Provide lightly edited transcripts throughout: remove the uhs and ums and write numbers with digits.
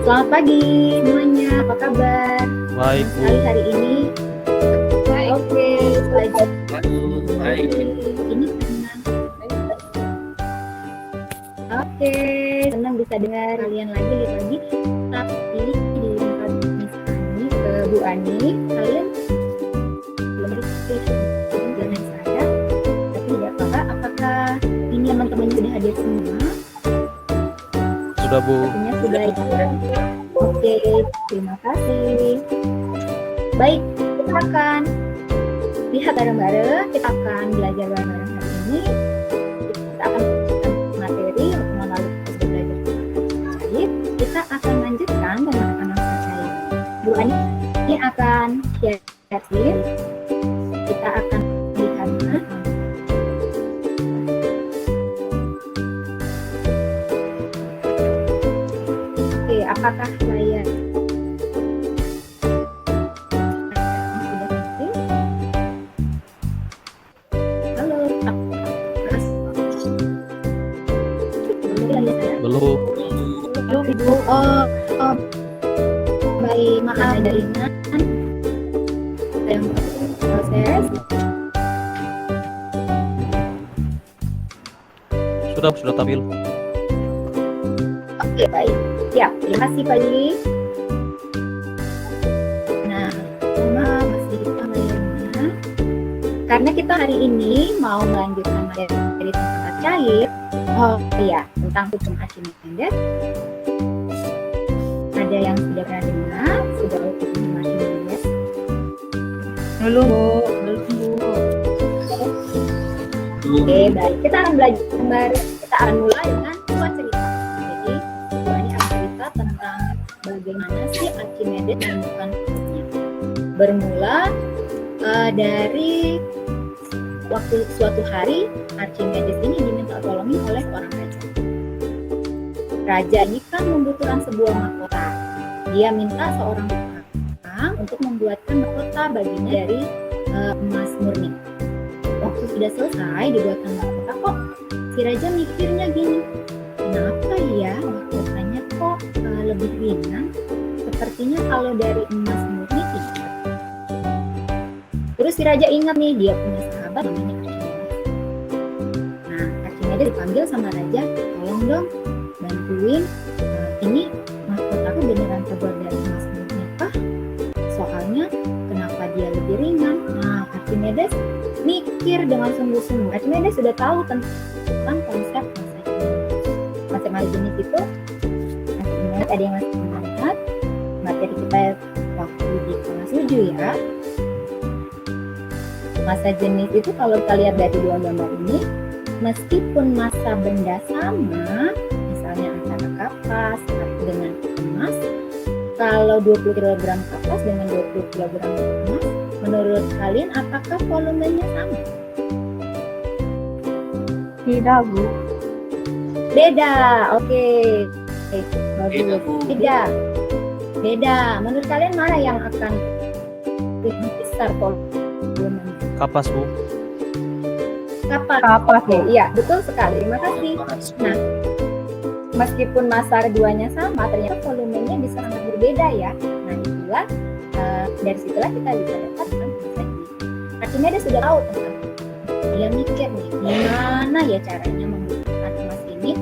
Selamat pagi semuanya, apa kabar? Baik, Bu. Sekali hari ini. Oke, belajar. Baik. Ini senang. Oke, senang bisa dengar kalian lagi. Tapi di tempat ini ke Bu Ani, kalian belum registrasi dengan saya. Tapi tidak apa-apa. Apakah ini teman-teman sudah hadir semua? Sudah, Bu. Artinya sudah ya. Oke, terima kasih. Baik, kita akan lihat bareng-bareng. Kita akan belajar bareng-bareng hari ini. Kita akan melanjutkan materi untuk melalui proses belajar cair. Kita akan lanjutkan dengan anak cair. Bu Ani ini akan share. Kita akan lihat. Oke, apakah saya sudah hadir? Halo, Belum. Halo Ibu. Baik, maaf jaringan yang proses. Sudah tampil. Oke, baik. Siap, terima kasih Pak Yuli. Nah, masih kita layarnya. Karena kita hari ini mau melanjutkan materi tentang cair. Oh iya, tentang hukum Archimedes. Ada yang sudah pernah dengar? Sudah hukum Archimedes? Belum, Bu. Oke, baik. Kita akan belajar kembali. Kita akan mulai dengan sebuah cerita. Jadi, ini akan cerita tentang bagaimana sih Archimedes menemukan hukumnya. Bermula dari waktu suatu hari Archimedes ini diminta tolongin oleh seorang raja. Raja ini kan membutuhkan sebuah mahkota. Dia minta seorang tukang untuk membuatkan mahkota baginya dari emas murni. Waktu sudah selesai dibuatkan mahkota, kok si raja mikirnya gini, kenapa ya mahkotanya kok lebih ringan? Sepertinya kalau dari emas murni tidak. Terus si raja ingat nih, dia punya sahabat namanya Archimedes. Nah, Archimedes dipanggil sama raja, tolong dong bantuin, ini mahkotaku beneran terbuat dari emas murni kah? Soalnya kenapa dia lebih ringan? Nah, Archimedes mikir dengan sungguh-sungguh. Archimedes sudah tahu tentang konsep massa jenis. Konsep massa jenis itu masih ingat, ada yang masih ingat materi kita waktu di kelas 7 ya. Massa jenis itu kalau kita lihat dari dua gambar ini, meskipun massa benda sama, misalnya antara kapas dengan emas, kalau 20 kg kapas dengan 20 kg emas, menurut kalian apakah volumenya sama? Tidak, Bu. Beda, oke. Beda, Bu. Tidak. Beda. Menurut kalian mana yang akan lebih besar volumenya? Kapas, Bu. Kapas. Kapas, Oke, Bu. iya, betul sekali. Terima kasih. Nah, meskipun massa keduanya sama, ternyata volumenya bisa sangat berbeda ya. Nah, itulah dari situlah kita bisa dapatkan massa jenis. Archimedes sudah tahu tentang itu. Dia mikir nih, gimana ya caranya membuatkan emas ini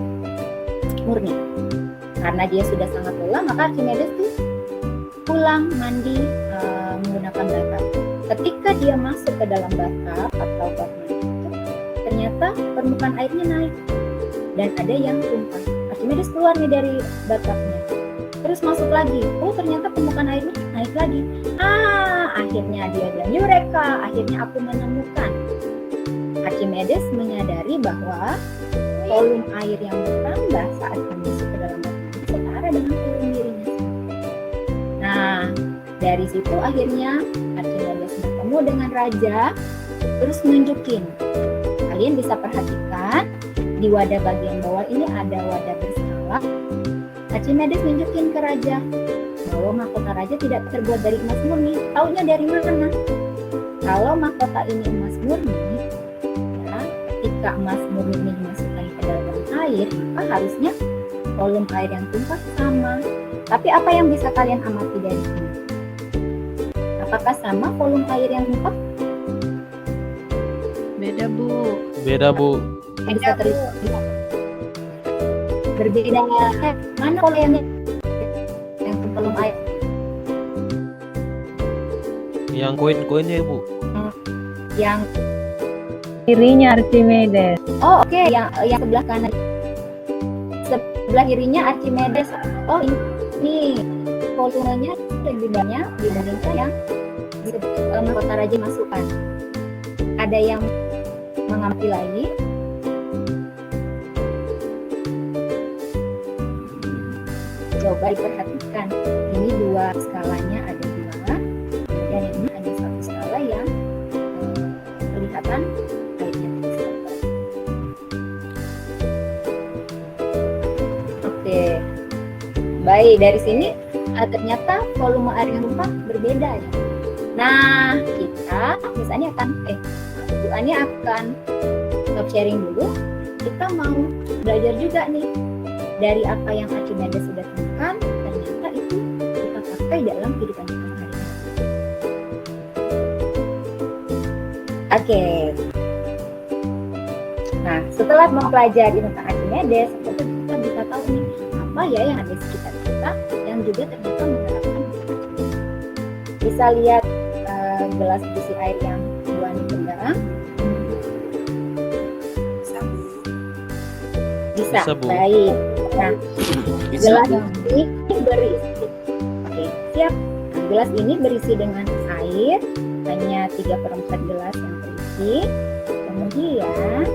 murni. Karena dia sudah sangat lelah, maka Archimedes tuh pulang mandi menggunakan bathtub. Ketika dia masuk ke dalam bathtub atau bak mandi itu, ternyata permukaan airnya naik dan ada yang tumpah. Archimedes keluar nih dari bathtubnya, terus masuk lagi. Oh, ternyata permukaan airnya naik lagi. Akhirnya dia bilang, Eureka, akhirnya aku menemukan. Archimedes menyadari bahwa volume air yang bertambah saat dia masuk ke dalam bathtub setara dengan volume dirinya. Nah, dari situ akhirnya Archimedes bertemu dengan raja, terus nunjukin. Kalian bisa perhatikan di wadah bagian bawah ini ada wadah berskala. Archimedes nunjukin ke raja bahwa mahkota raja tidak terbuat dari emas murni. Taunya dari mana? Kalau mahkota ini emas murni, ya, ketika emas murni dimasukkan ke dalam air, maka harusnya volume air yang tumpah sama. Tapi apa yang bisa kalian amati dari sini? Apakah sama volume air yang numpuk? Beda, Bu. Beda, Bu. Yang bisa terlihat? Berbeda. Mana volume yang volume air? Yang koin-koinnya, Bu. Yang Kirinya Archimedes. oh oke, yang sebelah kanan. Sebelah kirinya Archimedes. Oh ini volumenya lebih banyak dibandingkan yang mahkota raja masukkan. Ada yang mengamati lagi? Coba diperhatikan. Ini dua skalanya ada dua, kemudian ini hanya satu skala yang kelihatan airnya tersebar. Oke, baik, dari sini ternyata volume air yang numpuk berbeda ya. Nah, kita misalnya Bu Ani akan stop sharing dulu. Kita mau belajar juga nih dari apa yang Archimedes sudah temukan, ternyata itu kita pakai dalam kehidupan kita sehari-hari. Oke. Nah, setelah mempelajari tentang Archimedes, kita bisa tahu nih apa ya yang ada di sekitar kita yang juga ternyata menerapkan Archimedes. Bisa lihat gelas berisi air yang Bu Ani pegang. Bisa, Bu. baik. Nah, Bisa, gelas Bu. ini berisi. Oke, siap. Nah, gelas ini berisi dengan air, hanya 3/4 gelas yang terisi. Kemudian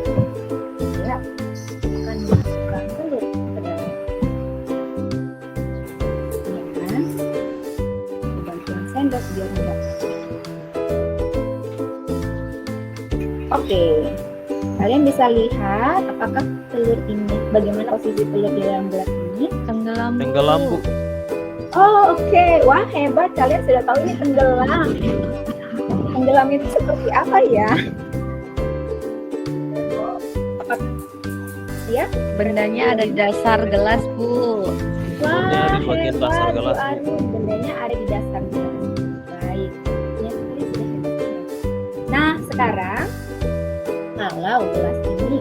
dia akan memasukkan telur ke dalam. Ya, bantuan sendok biar enggak. Oke, kalian bisa lihat apakah telur ini, bagaimana posisi telur di dalam gelas ini? Tenggelam, Bu. Tenggelam, Bu. Oh oke, wah hebat, kalian sudah tahu ini tenggelam. Tenggelam itu seperti apa ya? Apa? Ya? Bendanya ada di dasar gelas, Bu. Bendanya di bagian dasar hebat, gelas, Bu Arun. Bendanya ada di dasar gelas. Baik. Ya, kalian sudah hebat. Nah sekarang kalau gelas ini,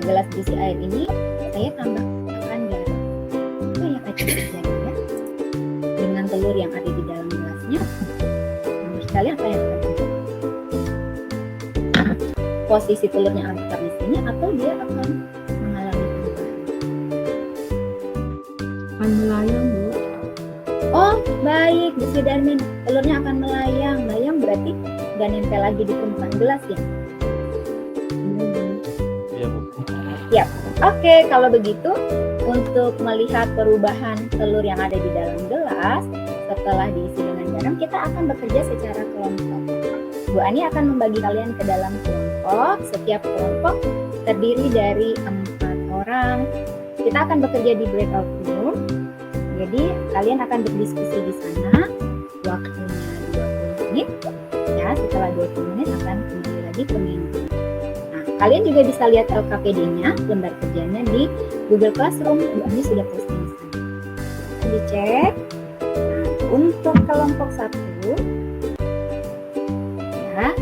gelas berisi air ini, saya tambahkan garam. Apa yang akan terjadi ya? Dengan telur yang ada di dalam gelasnya, menurut kalian apa yang akan terjadi? Posisi telurnya akan tetap di sini atau dia akan mengalami perubahan? Akan melayang, Bu. Oh baik, Bu Sri Darmin, telurnya akan melayang. Melayang berarti nggak nempel lagi di permukaan gelas ya? Iya, Bu. Oke, kalau begitu untuk melihat perubahan telur yang ada di dalam gelas setelah diisi dengan garam, kita akan bekerja secara kelompok. Bu Ani akan membagi kalian ke dalam kelompok. Setiap kelompok terdiri dari 4 orang. Kita akan bekerja di breakout room. Jadi kalian akan berdiskusi di sana. Waktunya 20 menit. Ya, setelah 20 menit akan kembali lagi ke main room. Kalian juga bisa lihat LKPD-nya, lembar kerjanya di Google Classroom. Bu Ani sudah posting di sana. Silahkan dicek. Nah, untuk kelompok 1, ya,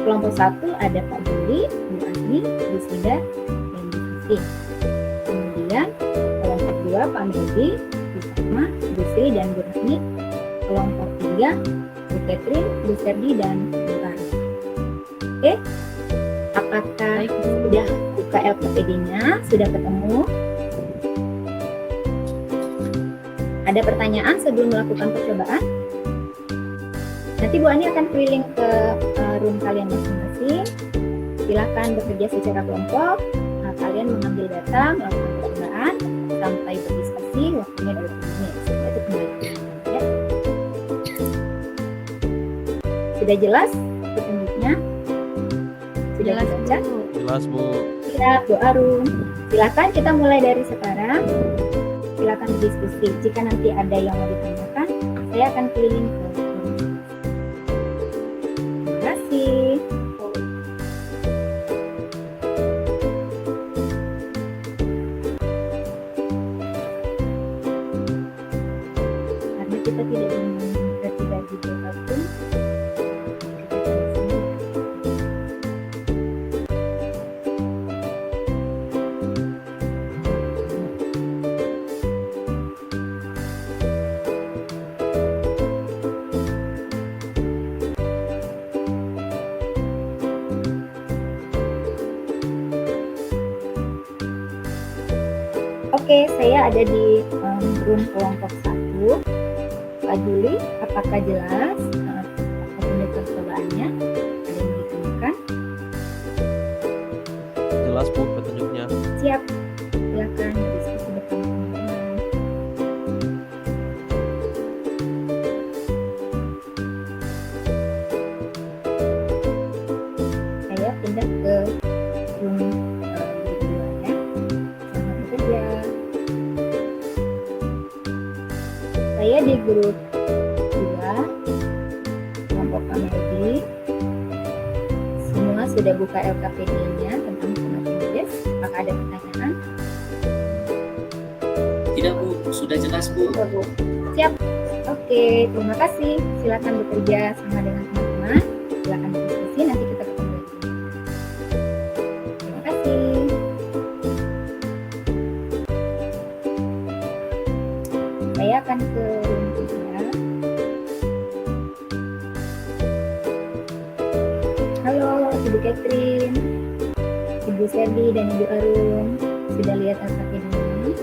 kelompok 1 ada Pak Juli, Bu Ani, Bu Sida, dan Bu Siti. Kemudian kelompok 2 Pak Medi, Bu Fatma, Bu Sri, dan Bu Rahmi. Kelompok 3 Bu Catherine, Bu Serdi, dan Bu Rani. Oke? Apakah sudah buka LKPD-nya? Sudah ketemu? Ada pertanyaan sebelum melakukan percobaan? Nanti Bu Ani akan keliling ke room kalian masing-masing. Silakan bekerja secara kelompok. Nah, kalian mengambil data, melakukan percobaan, sampai berdiskusi, waktunya 20 menit. Setelah itu kembali ke kantor, ya. Sudah jelas petunjuknya? Sudah Jelas, dibaca? Bu. Jelas, Bu. Ya, Bu Arum. Silakan kita mulai dari sekarang. Silakan berdiskusi. Jika nanti ada yang mau ditanyakan, saya akan keliling ke room. Terima kasih. kita tidak digabung, Oke, saya ada di room kelompok 1. Pak Juli, apakah jelas? Apakah ini percobaannya? Ada yang ditanyakan? Jelas Bu petunjuknya. Siap, silakan diskusi bersama teman-teman. Saya pindah ke room berikutnya. Selamat bekerja. Saya di grup 2 kelompok Kamedi. Semua sudah buka LKPD-nya tentang Archimedes. Apakah ada pertanyaan? Tidak Bu, sudah jelas Bu. Sudah, Bu. Siap. Oke, terima kasih. Silakan bekerja sama dengan teman-teman. Silakan diskusi. Nanti kita ketemu lagi. Terima kasih. Saya akan ke room 3. Halo, Ibu Catherine, Ibu Serdi, dan Ibu Arum. Sudah lihat LKPD ini?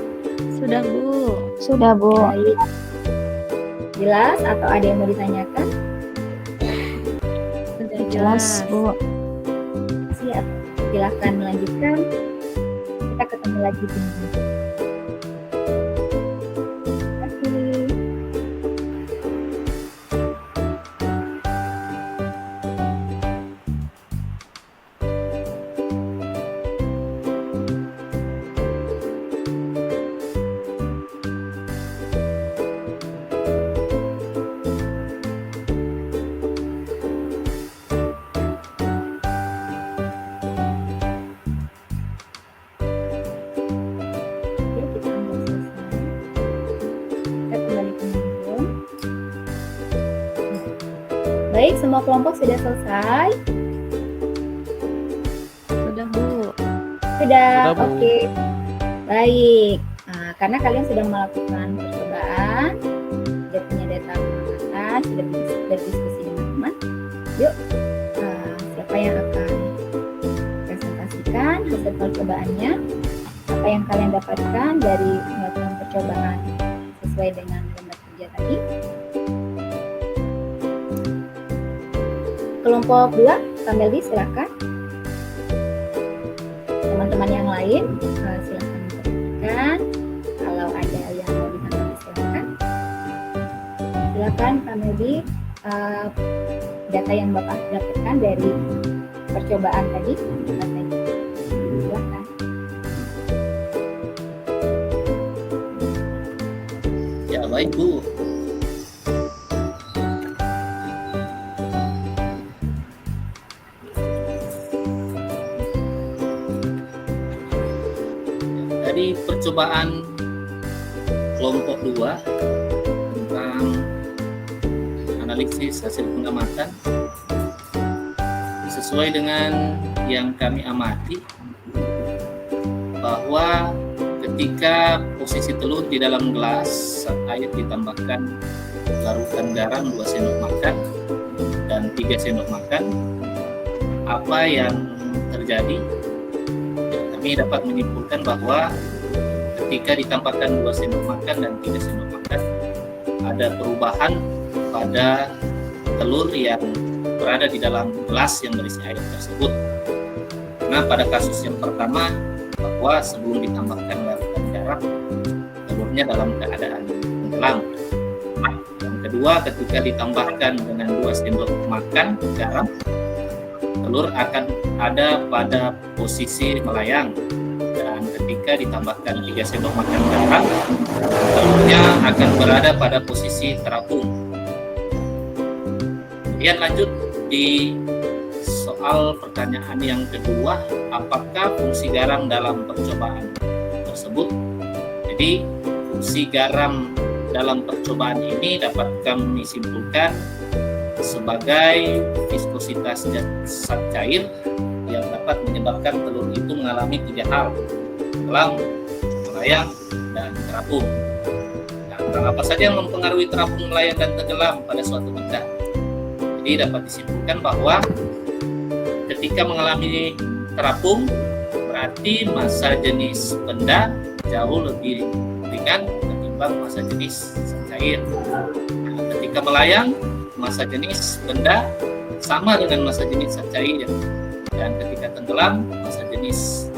Sudah Bu. Sudah, Bu. Baik. Jelas atau ada yang mau ditanyakan? Sudah Jelas, Bu. Siap. Silakan melanjutkan. Kita ketemu lagi di sini. Terima kasih. Oke, kita ambil selesai. Kita kembali ke Moodle. Baik, semua kelompok sudah selesai. Sudah Bu. Sudah, Sudah, Bu. oke. Baik. Nah, karena kalian sudah melakukan percobaan, sudah punya data pengamatan, sudah berdiskusi dengan teman. Yuk, siapa yang akan presentasikan hasil percobaannya? Apa yang kalian dapatkan dari melakukan percobaan sesuai dengan lembar kerja tadi? Kelompok 2, Kak Meldi, silakan. Teman-teman yang lain, silakan memperhatikan. Kalau ada yang mau ditanggapi, silakan. Silakan, Kak Meldi, data yang Bapak dapatkan dari percobaan tadi, silakan. Ya baik Bu. Dari percobaan kelompok 2 tentang analisis hasil pengamatan, sesuai dengan yang kami amati, bahwa ketika posisi telur di dalam gelas, air ditambahkan larutan garam 2 sendok makan dan 3 sendok makan, apa yang terjadi? Ya, kami dapat menyimpulkan bahwa ketika ditambahkan 2 sendok makan dan 3 sendok makan, ada perubahan pada telur yang berada di dalam gelas yang berisi air tersebut. Nah, pada kasus yang pertama, bahwa sebelum ditambahkan larutan garam, telurnya dalam keadaan tenggelam. Yang kedua, ketika ditambahkan dengan 2 sendok makan garam, telur akan ada pada posisi melayang. Dan ketika ditambahkan 3 sendok makan garam, telurnya akan berada pada posisi terapung. Kemudian lanjut di soal pertanyaan yang kedua, apakah fungsi garam dalam percobaan tersebut? Jadi fungsi garam dalam percobaan ini dapat kami simpulkan sebagai viskositas zat cair yang dapat menyebabkan telur itu mengalami 3 hal: tenggelam, melayang, dan terapung. Nah, tentang apa saja yang mempengaruhi terapung, melayang, dan tenggelam pada suatu benda? Jadi dapat disimpulkan bahwa ketika mengalami terapung berarti massa jenis benda jauh lebih ringan ketimbang massa jenis zat cair. Nah, ketika melayang, massa jenis benda sama dengan massa jenis zat cair, dan ketika tenggelam, massa jenis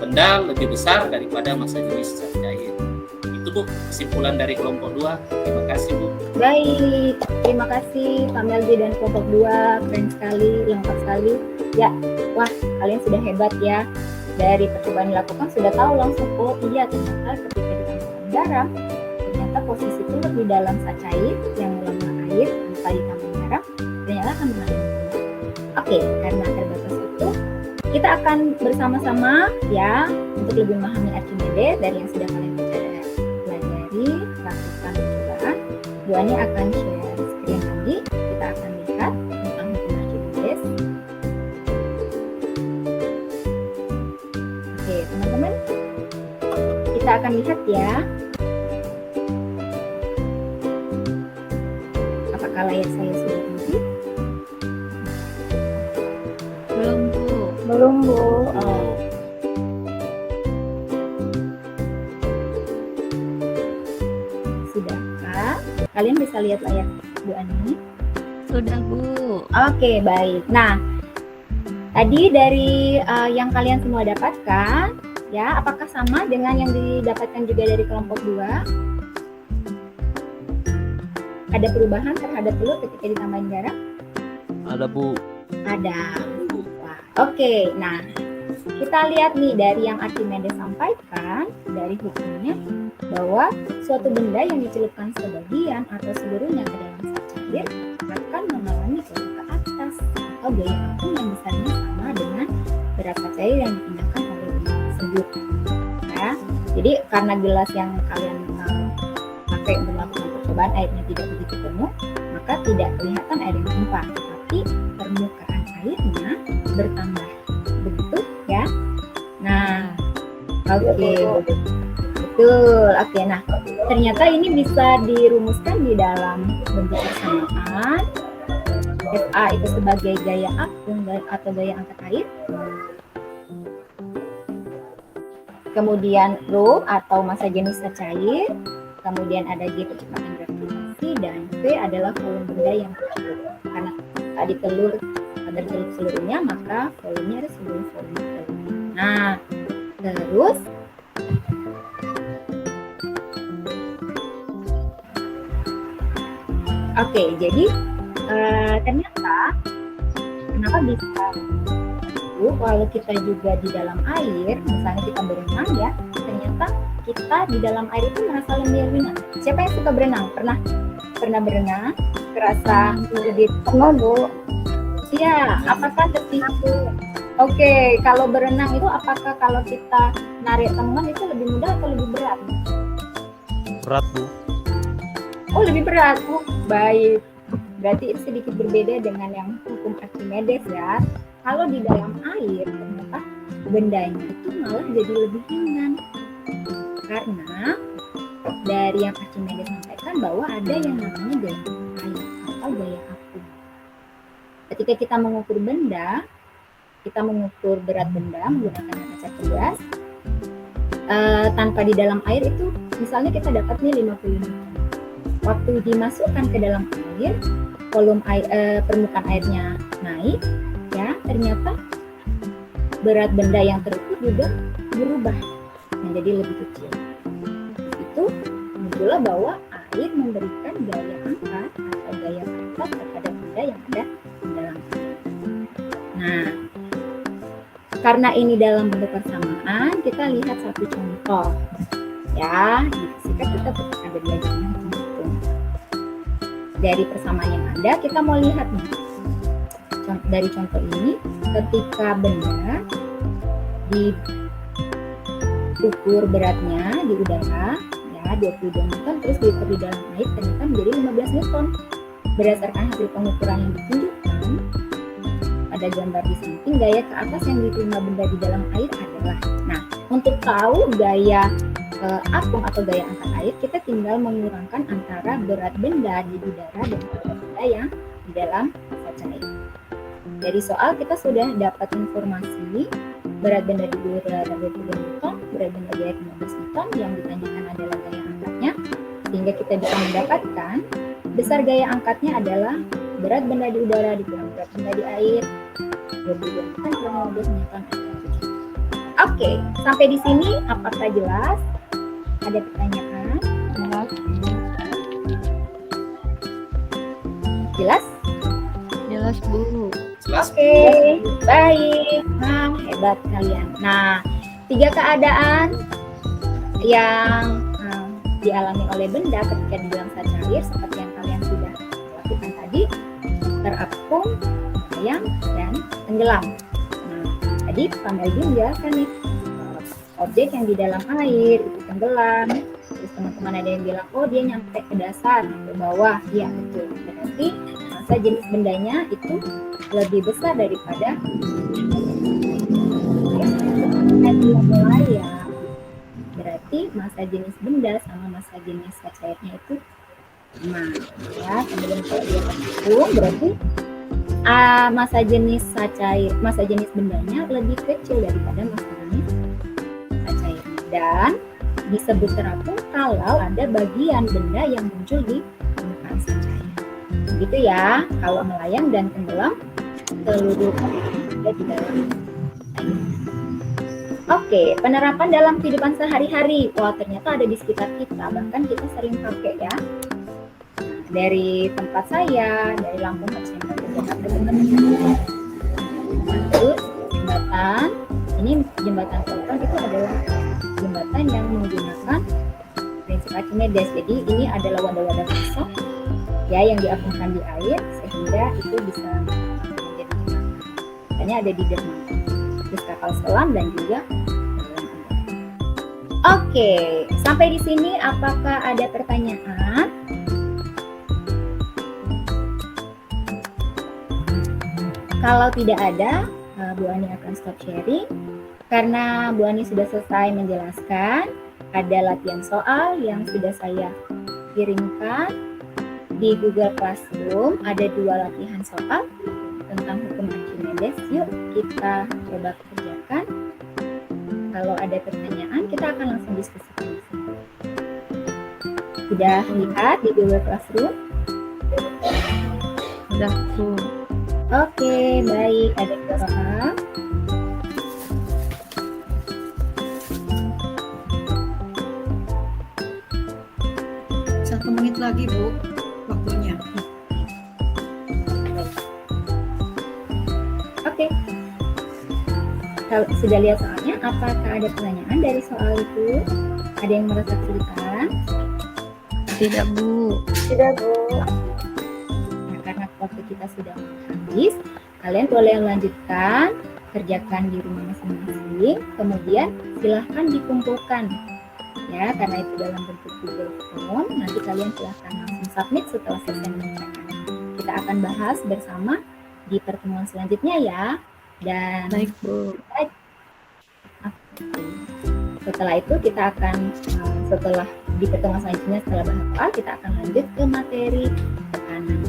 benda lebih besar daripada massa jenis zat cair. Itu Bu, kesimpulan dari kelompok 2. Terima kasih Bu. Baik, terima kasih Pak Meldi dan kelompok 2, keren sekali, lengkap sekali. Ya, wah kalian sudah hebat ya. Dari percobaan dilakukan sudah tahu langsung, oh iya ternyata ketika ditambahkan garam, ternyata posisi telur di dalam zat cair yang melemah air tanpa ditambah garam ternyata akan mengandung telur. Oke, karena terbatas itu kita akan bersama-sama ya untuk lebih memahami Archimedes dari yang sudah kalian pelajari, lakukan percobaan. Bu Ani akan share screen lagi, kita akan lihat tentang hukum Archimedes. Oke, teman-teman, kita akan lihat ya. Apakah layar saya sudah muncul? Belum, Bu. Belum, Bu. Oh. Sudahkah? Kalian bisa lihat layar Bu Ani? Sudah, Bu. Oke, baik. Nah, tadi dari yang kalian semua dapatkan, ya, apakah sama dengan yang didapatkan juga dari kelompok 2? Ada perubahan terhadap telur ketika ditambahin garam? Ada Bu. Ada. Wah, oke. Nah, kita lihat nih dari yang Archimedes sampaikan dari hukumnya bahwa suatu benda yang dicelupkan sebagian atau seluruhnya ke dalam zat cair akan mengalami gaya ke atas atau gaya apung yang besarnya sama dengan berat zat cair yang dipindahkan oleh benda tersebut. Ya, jadi karena gelas yang kalian pakai untuk melakukan percobaan airnya tidak begitu penuh, maka tidak kelihatan air yang tumpah, tetapi permukaan airnya bertambah. Begitu ya? Nah, oke. Betul. Oke, nah ternyata ini bisa dirumuskan di dalam bentuk persamaan. FA itu sebagai gaya apung atau gaya angkat air. Kemudian rho atau massa jenis zat cair. Kemudian ada G kecepatan gravitasi dan V adalah volume benda yang tercelup. Karena tadi telur tercelup seluruhnya, maka volumenya ada seluruh volume telur. Nah, terus oke, jadi ternyata kenapa bisa kalau kita juga di dalam air, misalnya kita berenang ya, ternyata kita di dalam air itu merasa lebih ringan. Siapa yang suka berenang? Pernah berenang? Kerasa lebih pernah, Bu? Iya, apakah ketika oke, kalau berenang itu apakah kalau kita narik teman itu lebih mudah atau lebih berat? Berat Bu. Oh, lebih berat. Oh, baik. Berarti itu sedikit berbeda dengan yang hukum Archimedes ya. Kalau di dalam air ternyata bendanya itu malah jadi lebih ringan. Karena dari yang Archimedes sampaikan bahwa ada yang namanya gaya air atau gaya apung. Ketika kita mengukur benda, kita mengukur berat benda menggunakan kaca keras tanpa di dalam air itu, misalnya kita dapat nih 50 ton. Waktu dimasukkan ke dalam air, volume air, permukaan airnya naik, ya ternyata berat benda yang terukur juga berubah menjadi lebih kecil. Itu muncullah bahwa air memberikan gaya angkat atau gaya angkat terhadap benda yang ada di dalam air. Nah, karena ini dalam bentuk persamaan, kita lihat satu contoh. Ya, jika kita ada diagram menghitung. Dari persamaan yang ada, kita mau lihat nih. Dari contoh ini, ketika benda diukur beratnya di udara, ya 22 Newton terus diukur di dalam air ternyata menjadi 15 Newton. Berdasarkan hasil pengukuran yang ditunjukkan pada gambar di samping, gaya ke atas yang diterima benda di dalam air adalah. Nah, untuk tahu gaya apung atau gaya angkat air, kita tinggal mengurangkan antara berat benda di udara dan berat benda yang di dalam massa cair. Dari soal kita sudah dapat informasi berat benda di udara 22 Newton, berat benda di air 15 Newton, yang ditanyakan adalah gaya angkatnya, sehingga kita bisa mendapatkan besar gaya angkatnya adalah berat benda di udara dikurang berat benda di air 22 Newton kurang 15 Newton. Oke, sampai di sini apakah jelas? Ada pertanyaan? Jelas? Jelas Bu. Jelas? Oke, baik. Nah, hebat kalian. Nah, 3 keadaan yang dialami oleh benda ketika di dalam massa cair seperti yang kalian sudah lakukan tadi, terapung, melayang, dan tenggelam. Nah, tadi Pak Melgi menjelaskan nih, objek yang di dalam air itu tenggelam. Terus teman-teman ada yang bilang, oh dia nyampe ke dasar, ke bawah. Iya, betul. Berarti massa jenis bendanya itu lebih besar daripada dia melayang. Berarti massa jenis benda sama massa jenis cairnya itu sama, ya. Kemudian kalau dia terapung, berarti massa jenis cair, massa jenis bendanya lebih kecil daripada massa jenis cairnya, dan disebut terapung kalau ada bagian benda yang muncul di permukaan cair. Gitu ya. Kalau melayang dan tenggelam, seluruh ada di dalam air. Oke, penerapan dalam kehidupan sehari-hari. Wah, ternyata ada di sekitar kita, bahkan kita sering pakai ya. Dari tempat saya, dari Lampung ke Jakarta, terus jembatan. Ini jembatan Selatan itu adalah jembatan yang menggunakan prinsip Archimedes. Jadi ini adalah wadah-wadah kosong ya yang diapungkan di air sehingga itu bisa menjadi jembatan. Misalnya ada di dermaga, terus kapal selam dan juga. Oke, sampai di sini apakah ada pertanyaan? Kalau tidak ada, Bu Ani akan stop sharing. Karena Bu Ani sudah selesai menjelaskan, ada latihan soal yang sudah saya kirimkan di Google Classroom. Ada 2 latihan soal tentang hukum Archimedes. Yuk kita coba kerjakan. Kalau ada pertanyaan, kita akan langsung diskusikan di sini. Sudah lihat di Google Classroom? Udah Bu. Oke, baik. Ada soal? Satu menit lagi Bu, waktunya. Oke. Kalau sudah lihat soalnya, apakah ada pertanyaan dari soal itu? Ada yang merasa kesulitan? Tidak Bu. Tidak, Bu. Nah, karena waktu kita sudah habis, kalian boleh melanjutkan, kerjakan di rumah masing-masing, kemudian silahkan dikumpulkan. Ya, karena itu dalam bentuk Google Form, nanti kalian silahkan langsung submit setelah selesai mengerjakan. Kita akan bahas bersama di pertemuan selanjutnya ya. Dan Baik Bu. setelah itu kita akan setelah di pertemuan selanjutnya setelah bahas soal, kita akan lanjut ke materi tekanan.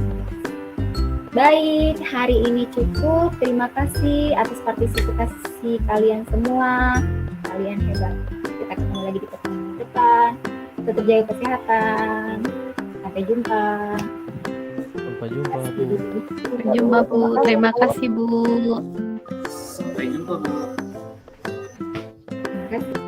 Baik, hari ini cukup. Terima kasih atas partisipasi kalian semua. Kalian hebat. Kita ketemu lagi di pertemuan depan. Tetap jaga kesehatan. Sampai jumpa. Sampai jumpa Bu. Sampai jumpa Bu. Terima kasih Bu. Sampai jumpa Bu. Terima kasih.